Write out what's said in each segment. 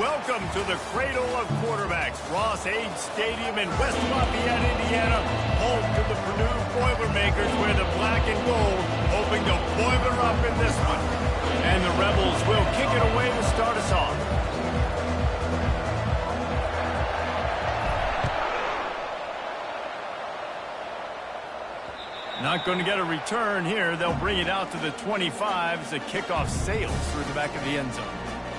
welcome to the cradle of quarterbacks, Ross-Ade Stadium in West Lafayette, Indiana, home to the Purdue Boilermakers, where the black and gold hoping to boiler up in this one. And the Rebels will kick it away to start us off. Not going to get a return here. They'll bring it out to the 25 as the kickoff sails through the back of the end zone.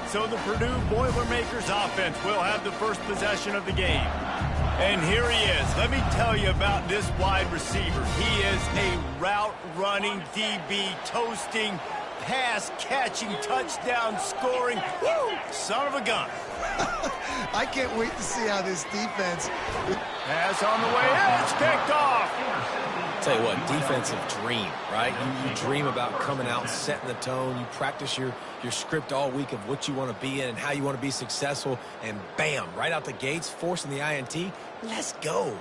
So the Purdue Boilermakers offense will have the first possession of the game. And here he is. Let me tell you about this wide receiver. He is a route-running DB, toasting, pass-catching, touchdown-scoring, son of a gun. I can't wait to see how this defense... Pass on the way, and it's picked off. Tell you what, defensive dream, right? You dream about coming out, setting the tone. You practice your script all week of what you want to be in and how you want to be successful. And bam, right out the gates, forcing the INT. Let's go.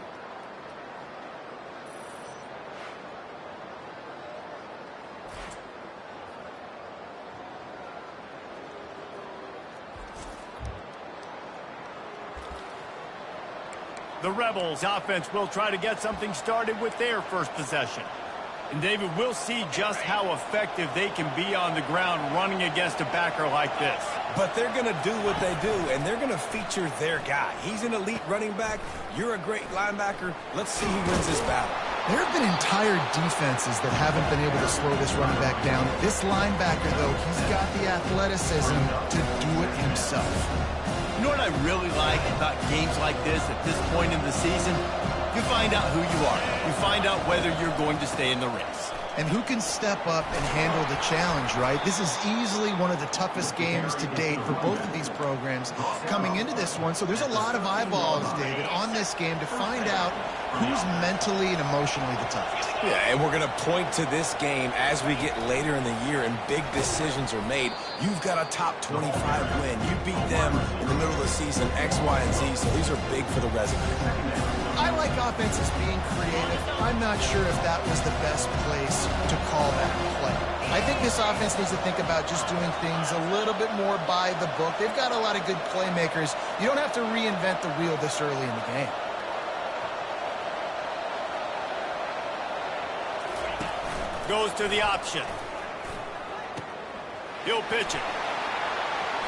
The Rebels offense will try to get something started with their first possession. And David, we'll see just how effective they can be on the ground running against a backer like this. But they're going to do what they do, and they're going to feature their guy. He's an elite running back. You're a great linebacker. Let's see who wins this battle. There have been entire defenses that haven't been able to slow this running back down. This linebacker, though, he's got the athleticism to do it himself. You know what I really like about games like this at this point in the season? You find out who you are. You find out whether you're going to stay in the race. And who can step up and handle the challenge, right? This is easily one of the toughest games to date for both of these programs coming into this one. So there's a lot of eyeballs, David, on this game to find out who's mentally and emotionally the toughest. Yeah, and we're going to point to this game as we get later in the year and big decisions are made. You've got a top 25 win. You beat them in the middle of the season, X, Y, and Z, so these are big for the resume. I like offenses being creative. I'm not sure if that was the best place to call that play. I think this offense needs to think about just doing things a little bit more by the book. They've got a lot of good playmakers. You don't have to reinvent the wheel this early in the game. Goes to the option. He'll pitch it.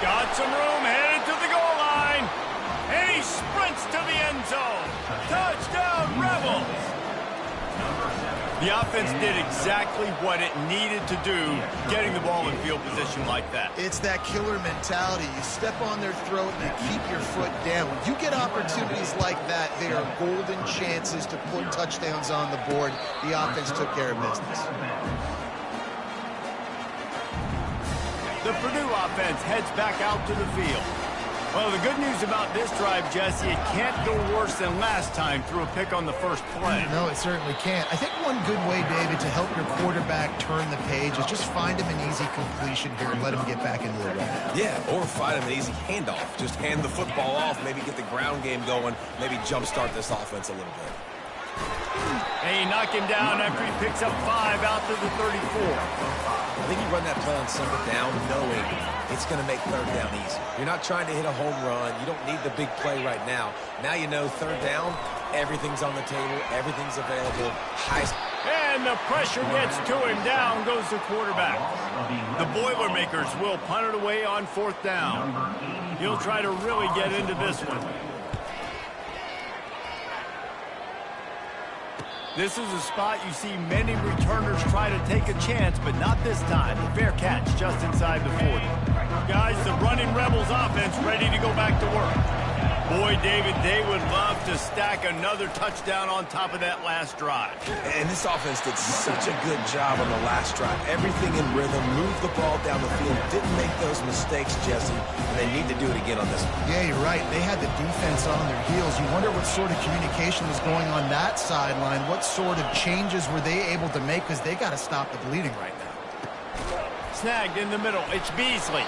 Got some room, headed to the goal line. And he sprints to the end zone. Touchdown, Rebels! The offense did exactly what it needed to do, getting the ball in field position like that. It's that killer mentality. You step on their throat and you keep your foot down. When you get opportunities like that, they are golden chances to put touchdowns on the board. The offense took care of business. The Purdue offense heads back out to the field. Well, the good news about this drive, Jesse, it can't go worse than last time through a pick on the first play. No, it certainly can't. I think one good way, David, to help your quarterback turn the page is just find him an easy completion here and let him get back into the run. Yeah, or find him an easy handoff. Just hand the football off, maybe get the ground game going, maybe jumpstart this offense a little bit. And he knocked him down after he picks up 5 out to the 34. I think you run that play on second down knowing it's going to make third down easy. You're not trying to hit a home run. You don't need the big play right now. Now you know third down, everything's on the table, everything's available. And the pressure gets to him. Down goes the quarterback. The Boilermakers will punt it away on fourth down. He'll try to really get into this one. This is a spot you see many returners try to take a chance, but not this time. The fair catch just inside the 40. Guys, the running Rebels offense ready to go back to work. Boy, David, they would love to stack another touchdown on top of that last drive. And this offense did such a good job on the last drive. Everything in rhythm, moved the ball down the field, didn't make those mistakes, Jesse. And they need to do it again on this one. Yeah, you're right. They had the defense on their heels. You wonder what sort of communication was going on that sideline. What sort of changes were they able to make? Because they got to stop the bleeding right now. Snagged in the middle. It's Beasley.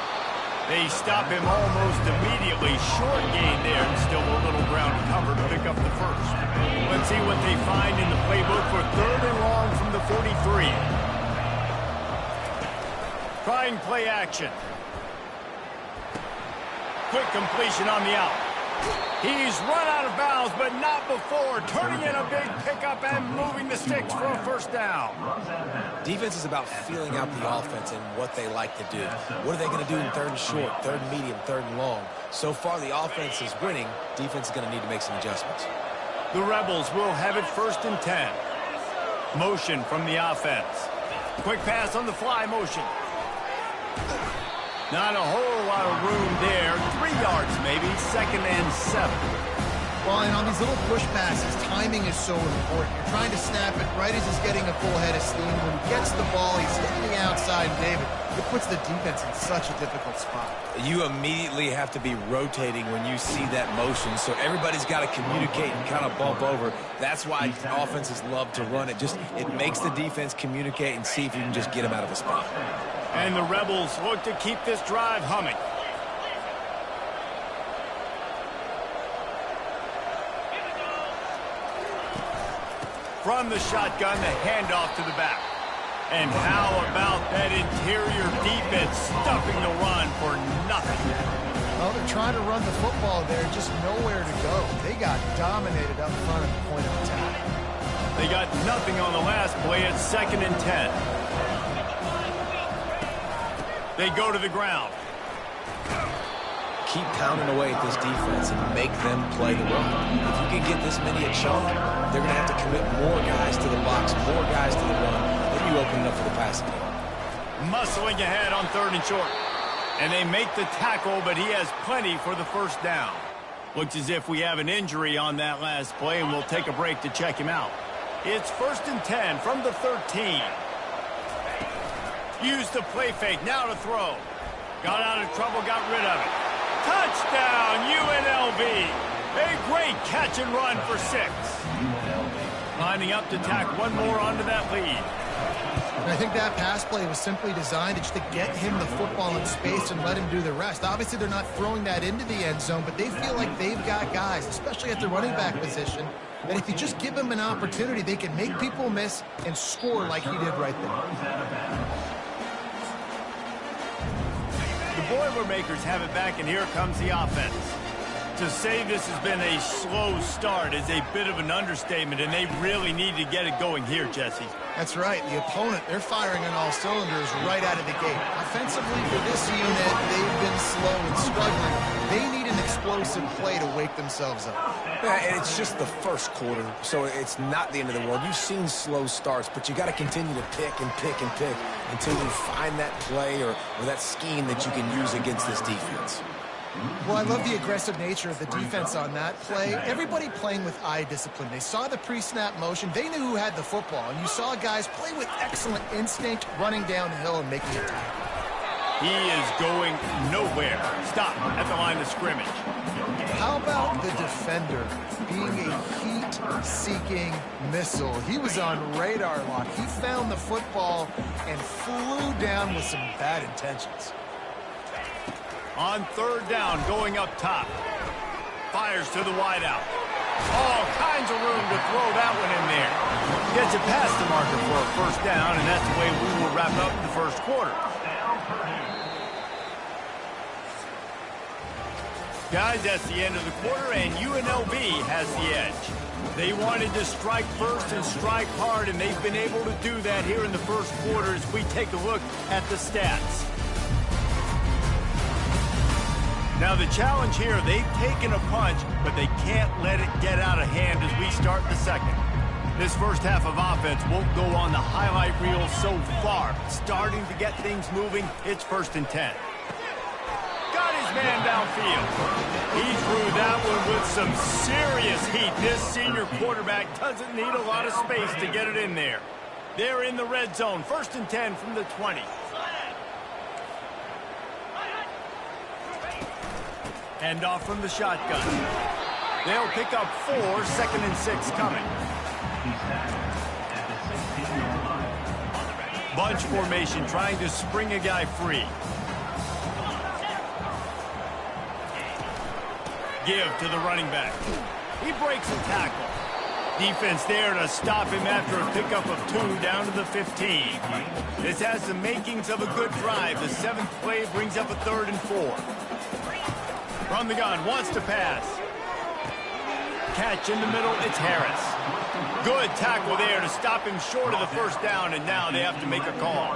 They stop him almost immediately. Short gain there, and still a little ground to cover to pick up the first. Let's see what they find in the playbook for third and long from the 43. Trying play action. quick completion on the out. He's run out of bounds, but not before turning in a big pickup and moving the sticks for a first down. Defense is about feeling out the offense and what they like to do. What are they going to do in third and short, third and medium, third and long? So far, the offense is winning. Defense is going to need to make some adjustments. The Rebels will have it 1st and 10. Motion from the offense. Quick pass on the fly motion. Not a whole lot of room there. 3 yards maybe, 2nd and 7. Well, and on these little push passes, timing is so important. You're trying to snap it right as he's getting a full head of steam. When he gets the ball, he's hitting the outside, David. It puts the defense in such a difficult spot. You immediately have to be rotating when you see that motion, so everybody's got to communicate and kind of bump over. That's why offenses love to run it. It makes the defense communicate and see if you can just get them out of the spot. And the Rebels look to keep this drive humming. From the shotgun, the handoff to the back. And how about that interior defense stuffing the run for nothing? Well, they're trying to run the football there, just nowhere to go. They got dominated up front at the point of attack. They got nothing on the last play at 2nd and 10. They go to the ground. Keep pounding away at this defense and make them play the run. If you can get this many a chunk, they're going to have to commit more guys to the box, more guys to the run. Then you open it up for the passing game. Muscling ahead on 3rd and short. And they make the tackle, but he has plenty for the first down. Looks as if we have an injury on that last play, and we'll take a break to check him out. It's 1st and 10 from the 13. Used the play fake, now to throw. Got out of trouble, got rid of it. Touchdown, UNLV. A great catch and run for 6. Lining up to tack one more onto that lead. And I think that pass play was simply designed just to get him the football in space and let him do the rest. Obviously, they're not throwing that into the end zone, but they feel like they've got guys, especially at the running back position, that if you just give them an opportunity, they can make people miss and score like he did right there. The Boilermakers have it back, and here comes the offense. To say this has been a slow start is a bit of an understatement, and they really need to get it going here, Jesse. That's right. The opponent, they're firing on all cylinders right out of the gate. Offensively, for this unit, they've been slow and struggling. They need an explosive play to wake themselves up. Yeah, and it's just the first quarter, so it's not the end of the world. You've seen slow starts, but you got to continue to pick and pick and pick until you find that play or that scheme that you can use against this defense. Well, I love the aggressive nature of the defense on that play. Everybody playing with eye discipline. They saw the pre-snap motion. They knew who had the football. And you saw guys play with excellent instinct, running downhill and making a tackle. He is going nowhere. Stop at the line of scrimmage. How about the defender being a heat-seeking missile? He was on radar lock. He found the football and flew down with some bad intentions. On 3rd down, going up top. Fires to the wideout. All kinds of room to throw that one in there. Gets it past the marker for a first down, and that's the way we will wrap up the first quarter. Guys, that's the end of the quarter, and UNLV has the edge. They wanted to strike first and strike hard, and they've been able to do that here in the first quarter as we take a look at the stats. Now the challenge here, they've taken a punch, but they can't let it get out of hand as we start the second. This first half of offense won't go on the highlight reel so far. Starting to get things moving, it's 1st and 10. Got his man downfield. He threw that one with some serious heat. This senior quarterback doesn't need a lot of space to get it in there. They're in the red zone, 1st and 10 from the 20. Hand off from the shotgun. They'll pick up 4, 2nd and 6 coming. Bunch formation trying to spring a guy free. Give to the running back. He breaks a tackle. Defense there to stop him after a pickup of 2 down to the 15. This has the makings of a good drive. The 7th play brings up a 3rd and 4. From the gun, wants to pass. Catch in the middle, it's Harris. Good tackle there to stop him short of the first down, and now they have to make a call.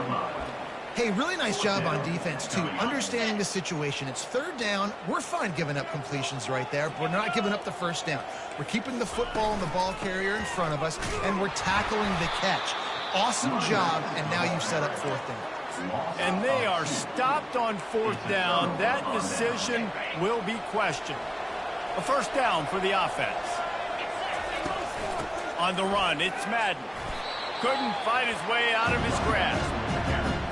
Hey, really nice job on defense, too, understanding the situation. It's third down. We're fine giving up completions right there, but we're not giving up the first down. We're keeping the football and the ball carrier in front of us, and we're tackling the catch. Awesome job, and now you've set up fourth down. And they are stopped on fourth down. That decision will be questioned. A first down for the offense. On the run, it's Madden. Couldn't fight his way out of his grasp.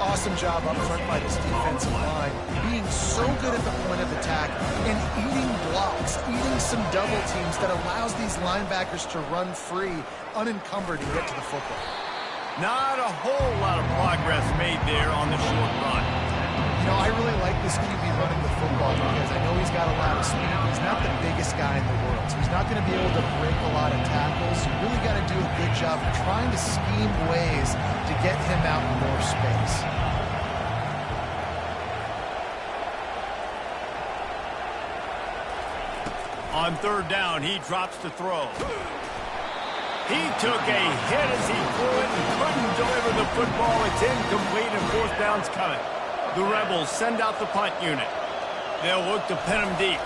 Awesome job up front by this defensive line, being so good at the point of attack and eating blocks, eating some double teams that allows these linebackers to run free, unencumbered, and get to the football. Not a whole lot of progress made there on the short run. You know, I really like this QB running the football because I know he's got a lot of speed. He's not the biggest guy in the world, so he's not going to be able to break a lot of tackles. You really got to do a good job of trying to scheme ways to get him out in more space. On third down, he drops to throw. He took a hit as he threw it and couldn't deliver the football. It's incomplete and fourth down's coming. The Rebels send out the punt unit. They'll look to pin him deep.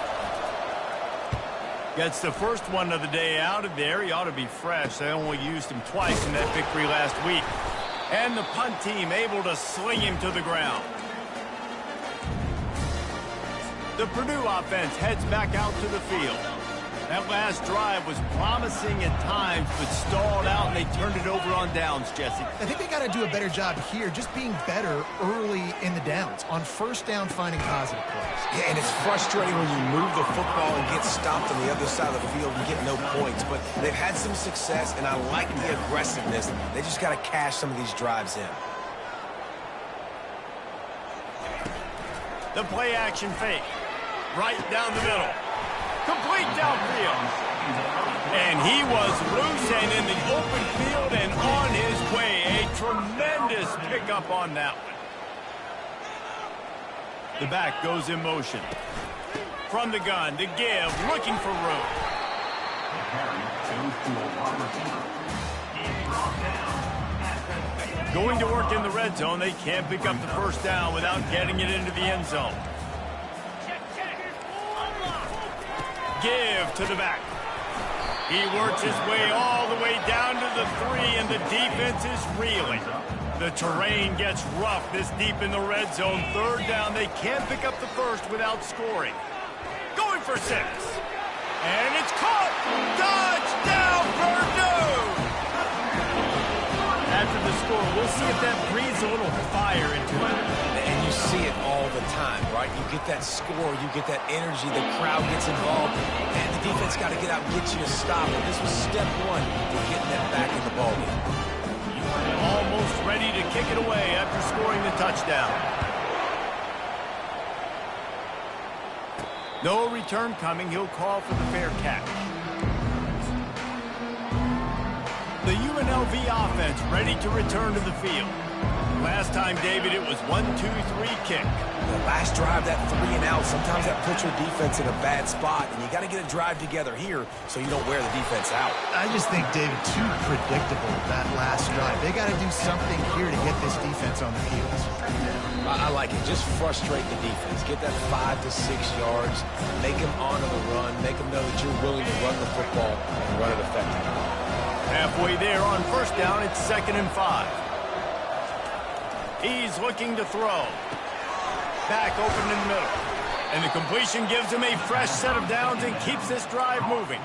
Gets the first one of the day out of there. He ought to be fresh. They only used him twice in that victory last week. And the punt team able to sling him to the ground. The Purdue offense heads back out to the field. That last drive was promising at times, but stalled out, and they turned it over on downs, Jesse. I think they got to do a better job here, just being better early in the downs. On first down, finding positive plays. Yeah, and it's frustrating when you move the football and get stopped on the other side of the field and get no points. But they've had some success, and I like the aggressiveness. They just got to cash some of these drives in. The play-action fake. Right down the middle. Complete downfield. And he was loose and in the open field and on his way. A tremendous pickup on that one. The back goes in motion. From the gun to give, looking for room. Going to work in the red zone, they can't pick up the first down without getting it into the end zone. Give to the back. He works his way all the way down to the 3, and the defense is reeling. The terrain gets rough this deep in the red zone. Third down, they can't pick up the first without scoring. Going for 6. And it's caught. Touchdown, Purdue! After the score, we'll see if that breathes a little fire into it. And you see it all the time, right? You get that score, you get that energy, the crowd gets involved, and the defense got to get out and get you a stop. And this was step 1 to getting them back in the ballgame. Almost ready to kick it away after scoring the touchdown. No return coming. He'll call for the fair catch. The UNLV offense ready to return to the field. Last time, David, it was 1-2-3 kick. The last drive, that 3 and out, sometimes that puts your defense in a bad spot, and you got to get a drive together here so you don't wear the defense out. I just think, David, too predictable, that last drive. They got to do something here to get this defense on the field. I like it. Just frustrate the defense. Get that 5 to 6 yards. Make them honor the run. Make them know that you're willing to run the football and run it effectively. Halfway there on first down, it's 2nd and 5. He's looking to throw. Back open in the middle. And the completion gives him a fresh set of downs and keeps this drive moving.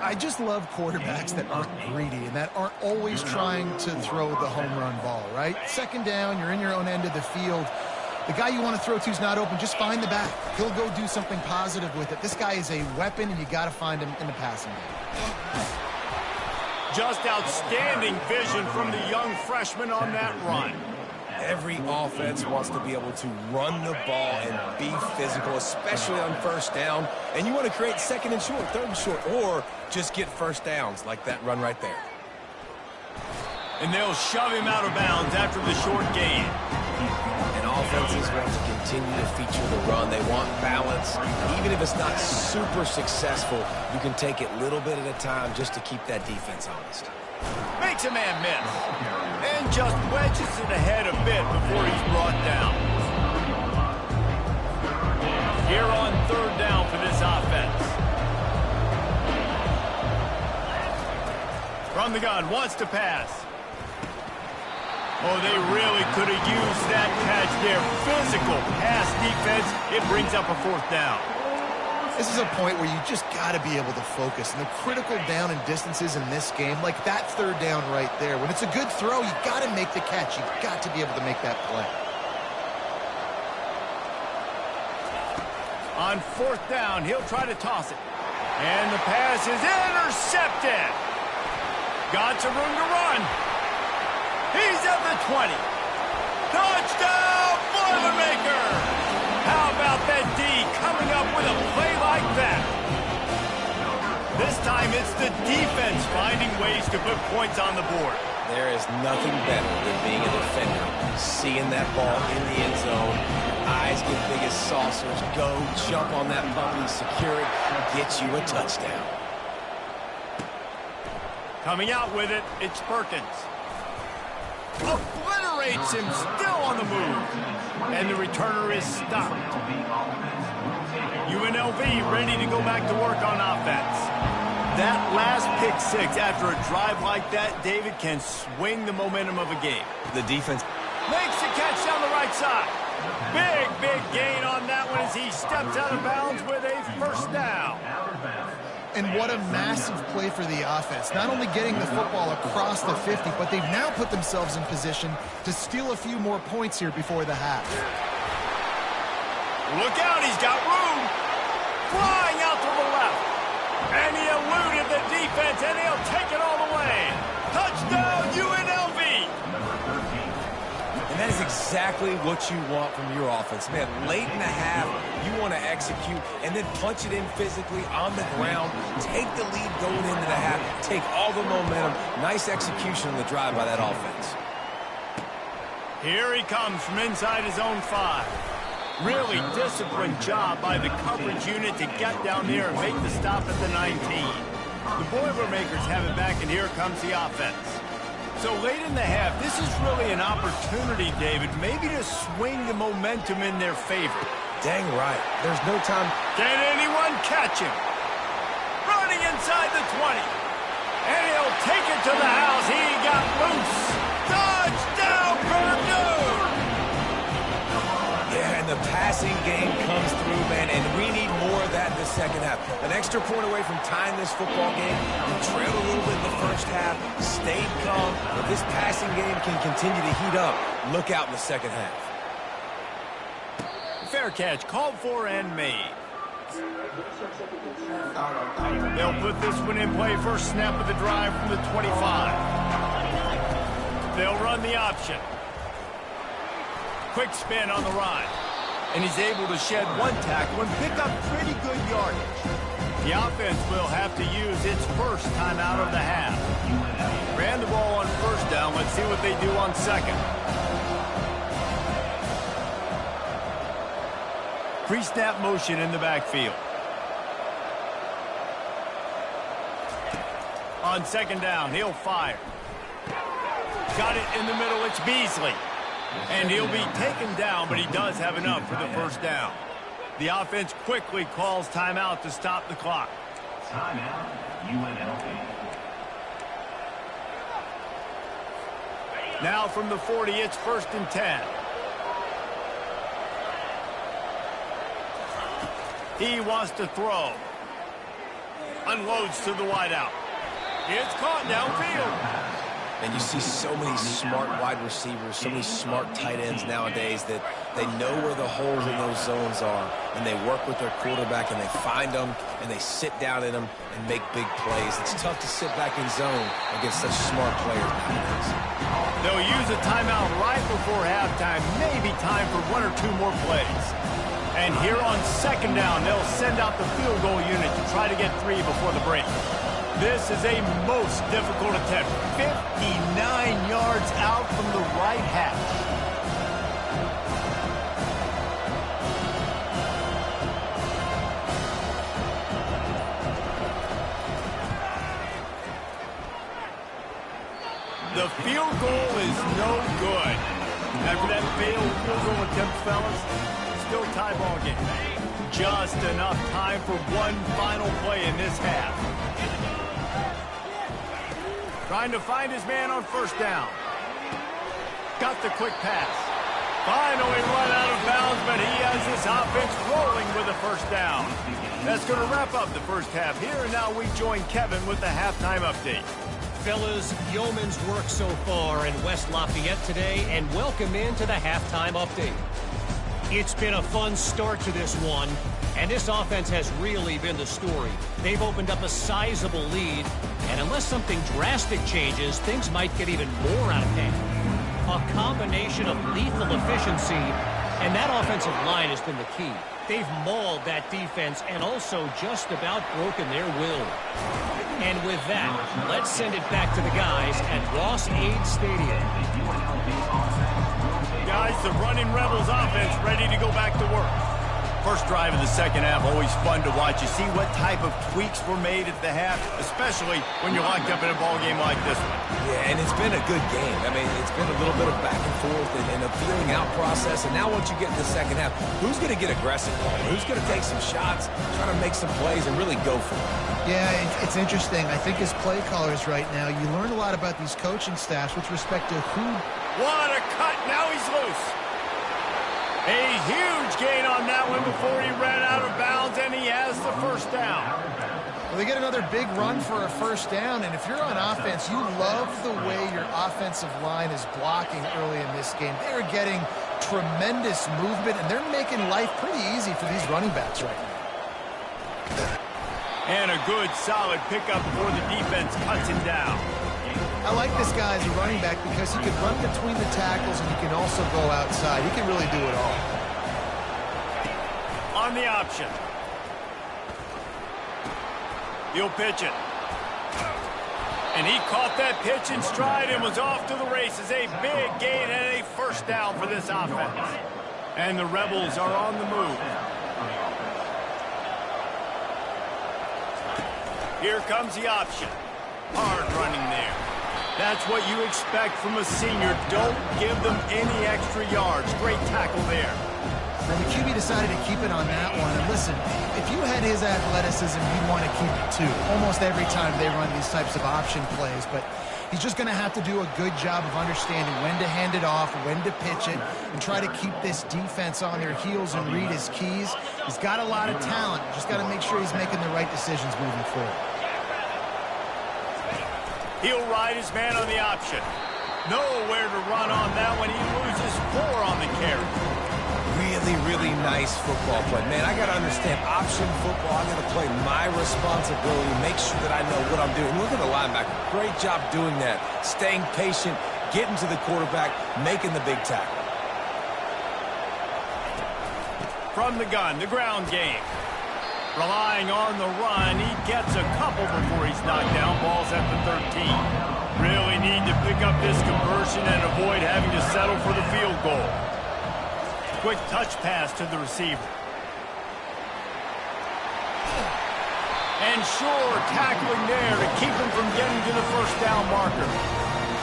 I just love quarterbacks that aren't greedy and that aren't always trying to throw the home run ball, right? 2nd down, you're in your own end of the field. The guy you want to throw to is not open. Just find the back. He'll go do something positive with it. This guy is a weapon, and you got to find him in the passing game. Just outstanding vision from the young freshman on that run. Every offense wants to be able to run the ball and be physical, especially on first down. And you want to create 2nd and short, 3rd and short, or just get first downs like that run right there. And they'll shove him out of bounds after the short gain. And offenses want to continue to feature the run. They want balance. Even if it's not super successful, you can take it little bit at a time just to keep that defense honest. Makes a man miss. And just wedges it ahead a bit before he's brought down. Here on third down for this offense. From the gun, wants to pass. Oh, they really could have used that catch there. Physical pass defense. It brings up a fourth down. This is a point where you just got to be able to focus. And the critical down and distances in this game, like that third down right there, when it's a good throw, you got to make the catch. You've got to be able to make that play. On fourth down, he'll try to toss it. And the pass is intercepted. Got some room to run. He's at the 20. Touchdown, Boilermaker! How about that D coming up with a play like that? This time it's the defense finding ways to put points on the board. There is nothing better than being a defender. Seeing that ball in the end zone, your eyes get big as saucers, go, jump on that puppy, secure it, get you a touchdown. Coming out with it, it's Perkins. Obliterates him, still on the move. And the returner is stopped. UNLV ready to go back to work on offense. That last pick six after a drive like that, David, can swing the momentum of a game. The defense makes the catch down the right side. Big gain on that one as he steps out of bounds with a first down. And what a massive play for the offense. Not only getting the football across the 50, but they've now put themselves in position to steal a few more points here before the half. Look out, he's got room. Flying out to the left. And he eluded the defense, and he'll take it all the way. Touchdown, UNLV. And that is exactly what you want from your offense. Man, late in the half, you want to execute and then punch it in physically on the ground. Take the lead going into the half. Take all the momentum. Nice execution on the drive by that offense. Here he comes from inside his own 5. Really disciplined job by the coverage unit to get down there and make the stop at the 19. The Boilermakers have it back, and here comes the offense. So late in the half, this is really an opportunity, David, maybe to swing the momentum in their favor. Dang right. There's no time. Can anyone catch him? Running inside the 20. And he'll take it to the house. He got loose. Touchdown, Purdue! Yeah, and the passing game comes through, man, and we need more of that in the second half. An extra point away from tying this football game. We trailed a little bit in the first half, stayed calm, but this passing game can continue to heat up. Look out in the second half. Fair catch, called for and made. They'll put this one in play first snap of the drive from the 25. They'll run the option. Quick spin on the ride. And he's able to shed one tackle and pick up pretty good yardage. The offense will have to use its first timeout of the half. Ran the ball on first down. Let's see what they do on second. Pre-snap motion in the backfield. On second down, he'll fire. Got it in the middle, it's Beasley. And he'll be taken down, but he does have enough for the first down. The offense quickly calls timeout to stop the clock. Timeout, UNLV. Now from the 40, it's 1st and 10. He wants to throw. Unloads to the wideout. It's caught downfield. And you see so many smart wide receivers, so many smart tight ends nowadays that they know where the holes in those zones are, and they work with their quarterback, and they find them, and they sit down in them and make big plays. It's tough to sit back in zone against such smart players nowadays. They'll use a timeout right before halftime, maybe time for 1 or 2 more plays. And here on second down, they'll send out the field goal unit to try to get 3 before the break. This is a most difficult attempt. 59 yards. The field goal is no good. After that failed field goal attempt, fellas, still tie ball game. Just enough time for one final play in this half. Trying to find his man on first down. Got the quick pass. Finally run out of bounds, but he has this offense rolling with a first down. That's going to wrap up the first half here, and now we join Kevin with the halftime update. Fellas, yeoman's work so far in West Lafayette today, and welcome into the halftime update. It's been a fun start to this one, and this offense has really been the story. They've opened up a sizable lead, and unless something drastic changes, things might get even more out of hand. A combination of lethal efficiency, and that offensive line has been the key. They've mauled that defense and also just about broken their will. And with that, let's send it back to the guys at Ross-Ade Stadium. Guys, the running Rebels offense ready to go back to work. First drive of the second half, always fun to watch. You see what type of tweaks were made at the half, especially when you're locked up in a ball game like this one. Yeah, and it's been a good game. I mean, it's been a little bit of back and forth and a feeling out process. And now once you get in the second half, who's going to get aggressive, Paul? Who's going to take some shots, try to make some plays, and really go for it? Yeah, it's interesting. I think as play callers right now, you learn a lot about these coaching staffs with respect to who. What a cut. Now he's loose. A huge gain on that one before he ran out of bounds, and he has the first down. Well, they get another big run for a first down, and if you're on offense, you love the way your offensive line is blocking early in this game. They're getting tremendous movement, and they're making life pretty easy for these running backs right now. And a good, solid pickup before the defense cuts him down. I like this guy as a running back because he can run between the tackles and he can also go outside. He can really do it all. On the option. He'll pitch it. And he caught that pitch in stride and was off to the races. A big gain and a first down for this offense. And the Rebels are on the move. Here comes the option. Hard running there. That's what you expect from a senior. Don't give them any extra yards. Great tackle there. Now, the QB decided to keep it on that one. And listen, if you had his athleticism, you'd want to keep it too. Almost every time they run these types of option plays. But he's just going to have to do a good job of understanding when to hand it off, when to pitch it, and try to keep this defense on their heels and read his keys. He's got a lot of talent. Just got to make sure he's making the right decisions moving forward. He'll ride his man on the option. Nowhere to run on that one. He loses 4 on the carry. Really, really nice football play. Man, I got to understand option football. I got to play my responsibility, make sure that I know what I'm doing. Look at the linebacker. Great job doing that. Staying patient, getting to the quarterback, making the big tackle. From the gun, the ground game. Relying on the run, he gets a couple before he's knocked down. Ball's at the 13. Really need to pick up this conversion and avoid having to settle for the field goal. Quick touch pass to the receiver. And sure, tackling there to keep him from getting to the first down marker.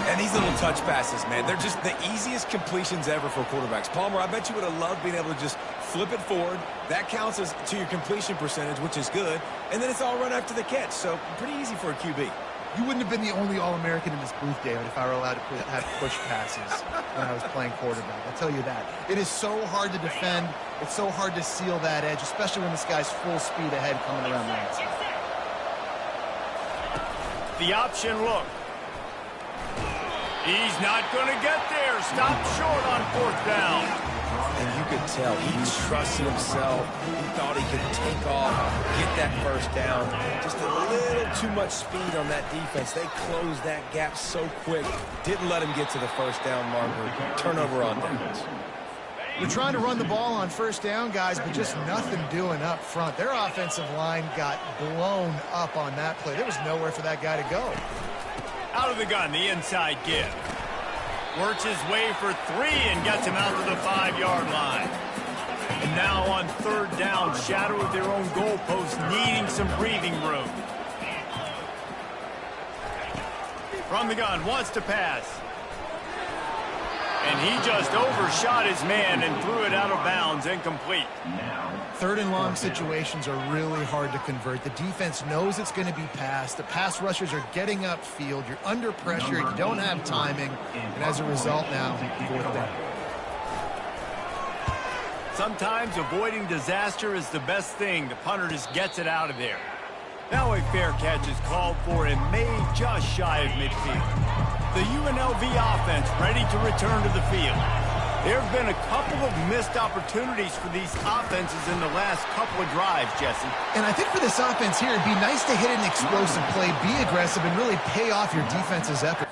And these little touch passes, man, they're just the easiest completions ever for quarterbacks. Palmer, I bet you would have loved being able to just flip it forward. That counts as to your completion percentage, which is good. And then it's all run after the catch. So pretty easy for a QB. You wouldn't have been the only All-American in this booth, David, if I were allowed to have push passes when I was playing quarterback. I'll tell you that. It is so hard to defend. It's so hard to seal that edge, especially when this guy's full speed ahead coming around the outside. The option look. He's not going to get there. Stopped short on 4th down. And you could tell he trusted himself. He thought he could take off, get that first down. Just a little too much speed on that defense. They closed that gap so quick. Didn't let him get to the first down marker. Turnover on downs. They're trying to run the ball on first down, guys, but just nothing doing up front. Their offensive line got blown up on that play. There was nowhere for that guy to go. Out of the gun, the inside give. Works his way for 3 and gets him out to the 5-yard line. And now on 3rd down, shadow of their own goalpost, needing some breathing room. From the gun, wants to pass. And he just overshot his man and threw it out of bounds, incomplete. Third and long situations are really hard to convert. The defense knows it's going to be passed. The pass rushers are getting upfield. You're under pressure. You don't have timing. And as a result now, fourth down. Sometimes avoiding disaster is the best thing. The punter just gets it out of there. Now a fair catch is called for and made just shy of midfield. The UNLV offense ready to return to the field. There have been a couple of missed opportunities for these offenses in the last couple of drives, Jesse. And I think for this offense here, it'd be nice to hit an explosive play, be aggressive, and really pay off your defense's effort.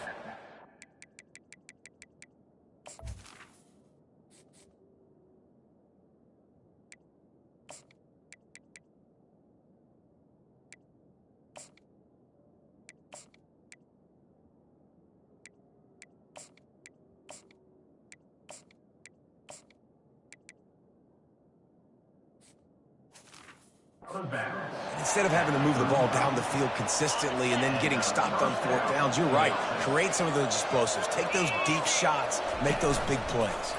Instead of having to move the ball down the field consistently and then getting stopped on fourth downs, you're right. Create some of those explosives. Take those deep shots. Make those big plays.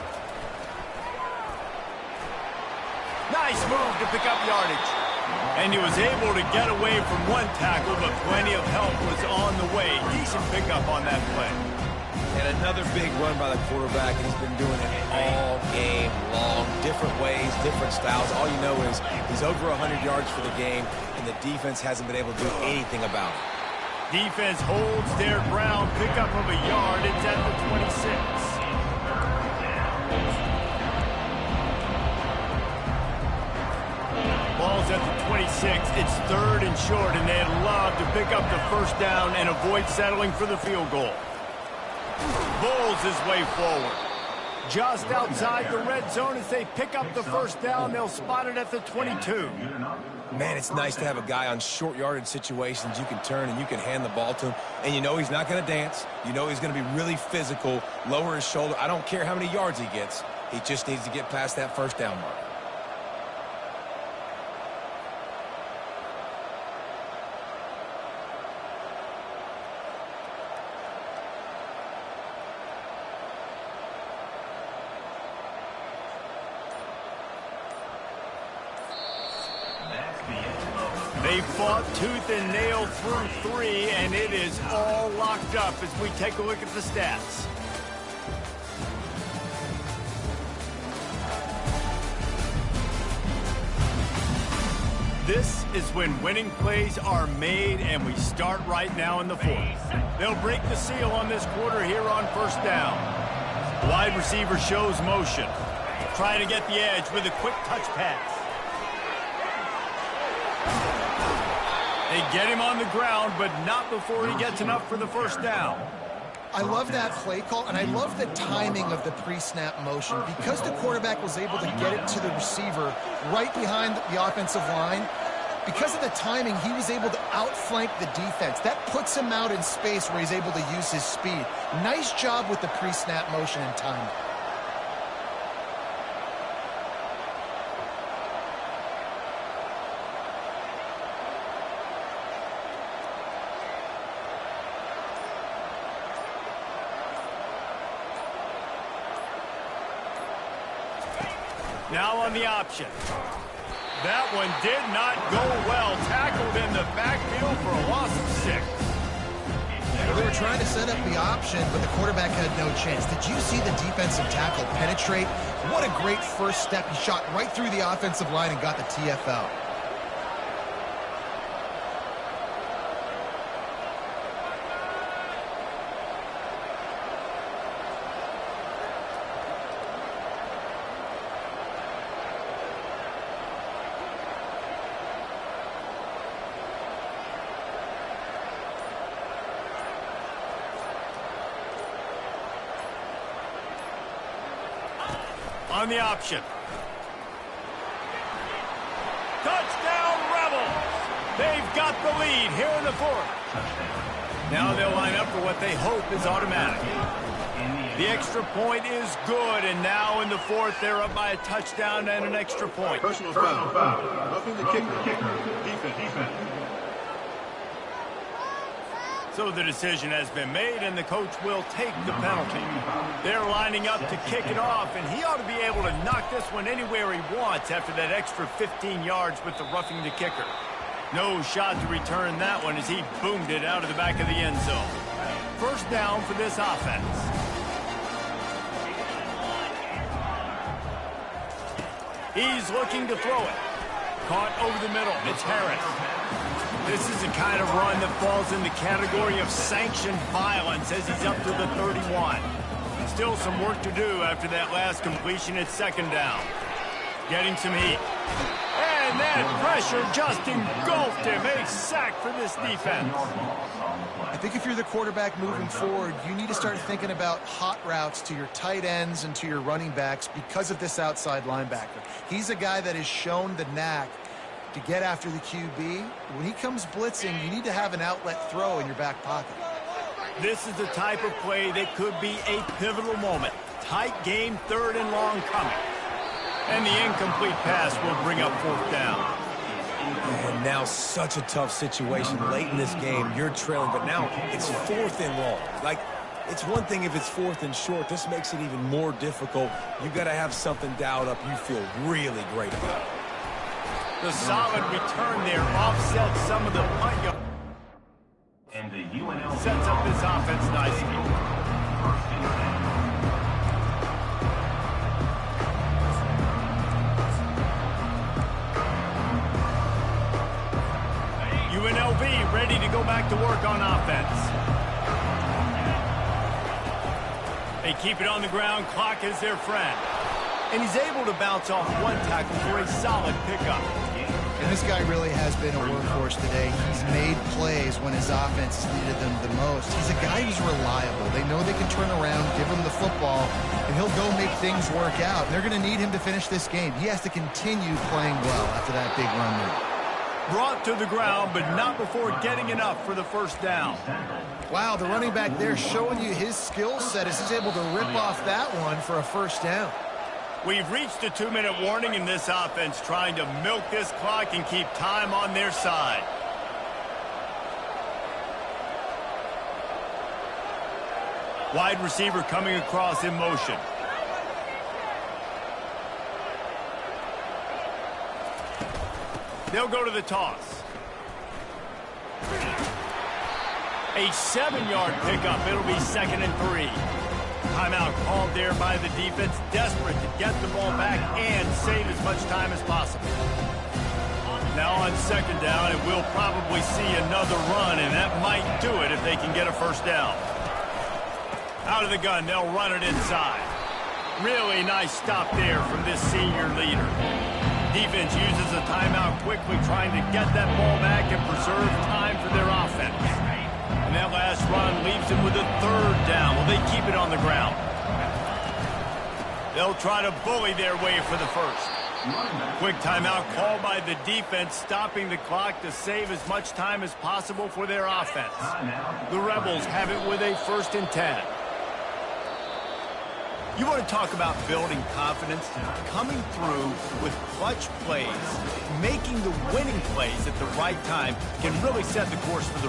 Nice move to pick up yardage. And he was able to get away from one tackle, but plenty of help was on the way. Decent pickup on that play. And another big run by the quarterback, and he's been doing it all game long. Different ways, different styles. All you know is he's over 100 yards for the game, and the defense hasn't been able to do anything about it. Defense holds their ground. Pickup of a yard. It's at the 26. Ball's at the 26. It's third and short, and they'd love to pick up the first down and avoid settling for the field goal. Bulls his way forward. Just outside the red zone as they pick up the first down. They'll spot it at the 22. Man, it's nice to have a guy on short yardage situations you can turn and you can hand the ball to him. And you know he's not going to dance. You know he's going to be really physical, lower his shoulder. I don't care how many yards he gets. He just needs to get past that first down mark. They fought tooth and nail through three, and it is all locked up as we take a look at the stats. This is when winning plays are made, and we start right now in the fourth. They'll break the seal on this quarter here on first down. Wide receiver shows motion. Trying to get the edge with a quick touch pass. They get him on the ground, but not before he gets enough for the first down. I love that play call, and I love the timing of the pre-snap motion. Because the quarterback was able to get it to the receiver right behind the offensive line, because of the timing, he was able to outflank the defense. That puts him out in space where he's able to use his speed. Nice job with the pre-snap motion and timing. Now on the option. That one did not go well. Tackled in the backfield for a loss of 6. Well, they were trying to set up the option, but the quarterback had no chance. Did you see the defensive tackle penetrate? What a great first step. He shot right through the offensive line and got the TFL. On the option. Touchdown, Rebels! They've got the lead here in the fourth. Now they'll line up for what they hope is automatic. The extra point is good, and now in the fourth, they're up by a touchdown and an extra point. Personal foul. Roughing the kicker. Defense. So the decision has been made, and the coach will take the penalty. They're lining up to kick it off, and he ought to be able to knock this one anywhere he wants after that extra 15 yards with the roughing the kicker. No shot to return that one as he boomed it out of the back of the end zone. First down for this offense. He's looking to throw it. Caught over the middle. It's Harris. This is the kind of run that falls in the category of sanctioned violence as he's up to the 31. Still some work to do after that last completion at second down. Getting some heat. And that pressure just engulfed him. A sack for this defense. I think if you're the quarterback moving forward, you need to start thinking about hot routes to your tight ends and to your running backs because of this outside linebacker. He's a guy that has shown the knack to get after the QB. When he comes blitzing, you need to have an outlet throw in your back pocket. This is the type of play that could be a pivotal moment. Tight game, third and long coming. And the incomplete pass will bring up fourth down. And now such a tough situation. Late in this game, you're trailing, but now it's fourth and long. Like, it's one thing if it's fourth and short. This makes it even more difficult. You got to have something dialed up you feel really great about. The solid return there offsets some of the punt yard. And the UNLV Sets up this offense nicely. UNLV ready to go back to work on offense. They keep it on the ground. Clock is their friend. And he's able to bounce off one tackle for a solid pickup. And this guy really has been a workhorse today. He's made plays when his offense needed them the most. He's a guy who's reliable. They know they can turn around, give him the football, and he'll go make things work out. And they're going to need him to finish this game. He has to continue playing well after that big run there. Brought to the ground, but not before getting enough for the first down. Wow, the running back there showing you his skill set as he's able to rip off that one for a first down. We've reached a 2-minute warning in this offense, trying to milk this clock and keep time on their side. Wide receiver coming across in motion. They'll go to the toss. A 7-yard pickup. It'll be 2nd and 3. Timeout called there by the defense, desperate to get the ball back and save as much time as possible. Now on second down, and we'll probably see another run, and that might do it if they can get a first down. Out of the gun, they'll run it inside. Really nice stop there from this senior leader. Defense uses a timeout quickly, trying to get that ball back and preserve time for their offense. And that last run leaves them with a third down. Will they keep it on the ground? They'll try to bully their way for the first. Quick timeout called by the defense, stopping the clock to save as much time as possible for their offense. The Rebels have it with a 1st and 10. You want to talk about building confidence? Coming through with clutch plays, making the winning plays at the right time can really set the course for the Rebels.